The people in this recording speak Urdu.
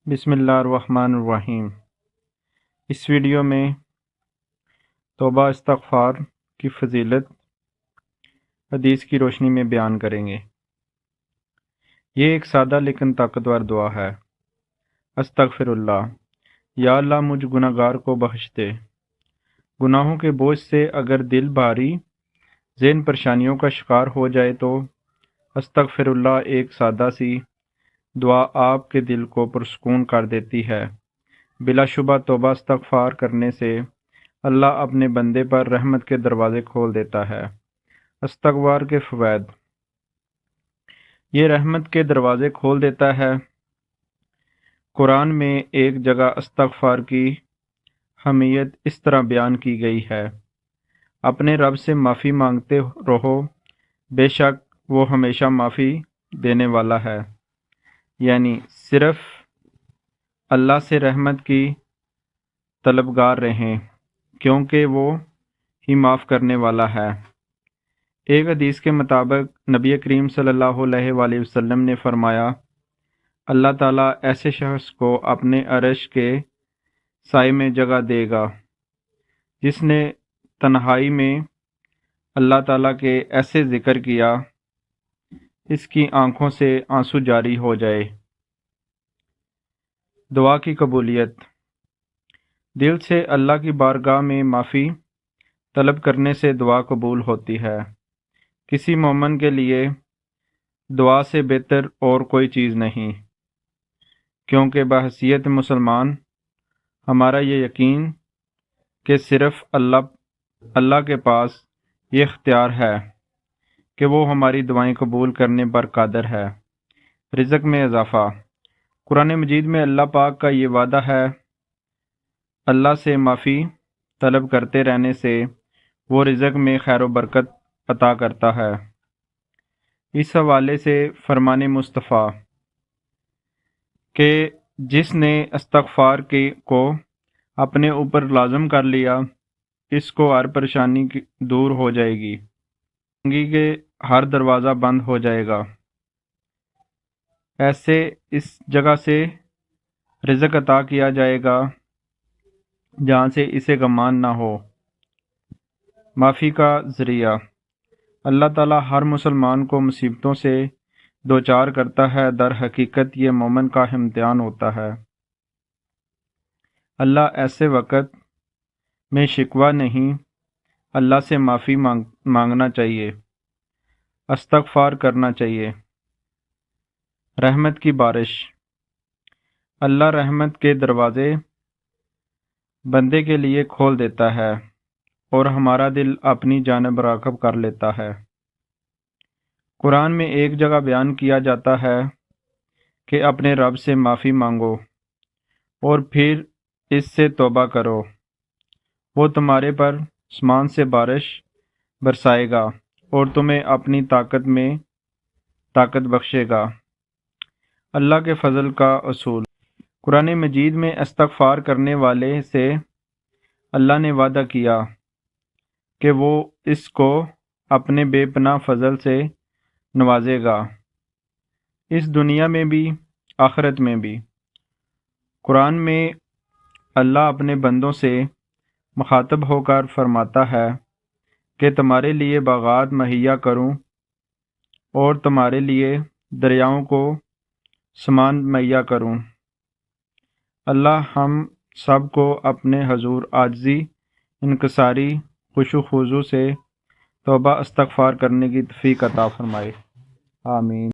بسم اللہ الرحمن الرحیم۔ اس ویڈیو میں توبہ استغفار کی فضیلت حدیث کی روشنی میں بیان کریں گے۔ یہ ایک سادہ لیکن طاقتور دعا ہے۔ استغفر اللہ، یا اللہ مجھ گناہ گار کو بخش دے۔ گناہوں کے بوجھ سے اگر دل بھاری، ذہن پریشانیوں کا شکار ہو جائے تو استغفر اللہ ایک سادہ سی دعا آپ کے دل کو پرسکون کر دیتی ہے۔ بلا شبہ توبہ استغفار کرنے سے اللہ اپنے بندے پر رحمت کے دروازے کھول دیتا ہے۔ استغفار کے فوائد۔ یہ رحمت کے دروازے کھول دیتا ہے۔ قرآن میں ایک جگہ استغفار کی اہمیت اس طرح بیان کی گئی ہے: اپنے رب سے معافی مانگتے رہو، بے شک وہ ہمیشہ معافی دینے والا ہے۔ یعنی صرف اللہ سے رحمت کی طلبگار رہیں، کیونکہ وہ ہی معاف کرنے والا ہے۔ ایک حدیث کے مطابق نبی کریم صلی اللہ علیہ وآلہ وسلم نے فرمایا، اللہ تعالیٰ ایسے شخص کو اپنے عرش کے سائے میں جگہ دے گا جس نے تنہائی میں اللہ تعالیٰ کے ایسے ذکر کیا اس کی آنکھوں سے آنسو جاری ہو جائے۔ دعا کی قبولیت۔ دل سے اللہ کی بارگاہ میں معافی طلب کرنے سے دعا قبول ہوتی ہے۔ کسی مومن کے لیے دعا سے بہتر اور کوئی چیز نہیں، کیونکہ بحیثیت مسلمان ہمارا یہ یقین کہ صرف اللہ کے پاس یہ اختیار ہے کہ وہ ہماری دعائیں قبول کرنے پر قادر ہے۔ رزق میں اضافہ۔ قرآن مجید میں اللہ پاک کا یہ وعدہ ہے، اللہ سے معافی طلب کرتے رہنے سے وہ رزق میں خیر و برکت عطا کرتا ہے۔ اس حوالے سے فرمان مصطفیٰ کہ جس نے استغفار کو اپنے اوپر لازم کر لیا، اس کو ہر پریشانی دور ہو جائے گی، زندگی کے ہر دروازہ بند ہو جائے گا۔ ایسے اس جگہ سے رزق عطا کیا جائے گا جہاں سے اسے گمان نہ ہو۔ معافی کا ذریعہ۔ اللہ تعالیٰ ہر مسلمان کو مصیبتوں سے دوچار کرتا ہے، در حقیقت یہ مومن کا امتحان ہوتا ہے۔ اللہ ایسے وقت میں شکوہ نہیں، اللہ سے معافی مانگنا چاہیے، استغفار کرنا چاہیے۔ رحمت کی بارش۔ اللہ رحمت کے دروازے بندے کے لیے کھول دیتا ہے اور ہمارا دل اپنی جانب راغب کر لیتا ہے۔ قرآن میں ایک جگہ بیان کیا جاتا ہے کہ اپنے رب سے معافی مانگو اور پھر اس سے توبہ کرو، وہ تمہارے پر آسمان سے بارش برسائے گا اور تمہیں اپنی طاقت میں طاقت بخشے گا۔ اللہ کے فضل کا اصول۔ قرآن مجید میں استغفار کرنے والے سے اللہ نے وعدہ کیا کہ وہ اس کو اپنے بے پناہ فضل سے نوازے گا، اس دنیا میں بھی آخرت میں بھی۔ قرآن میں اللہ اپنے بندوں سے مخاطب ہو کر فرماتا ہے کہ تمہارے لیے باغات مہیا کروں اور تمہارے لیے دریاؤں کو سامان مہیا کروں۔ اللہ ہم سب کو اپنے حضور عاجزی، انکساری، خشوع و خضوع سے توبہ استغفار کرنے کی توفیق عطا فرمائے۔ آمین۔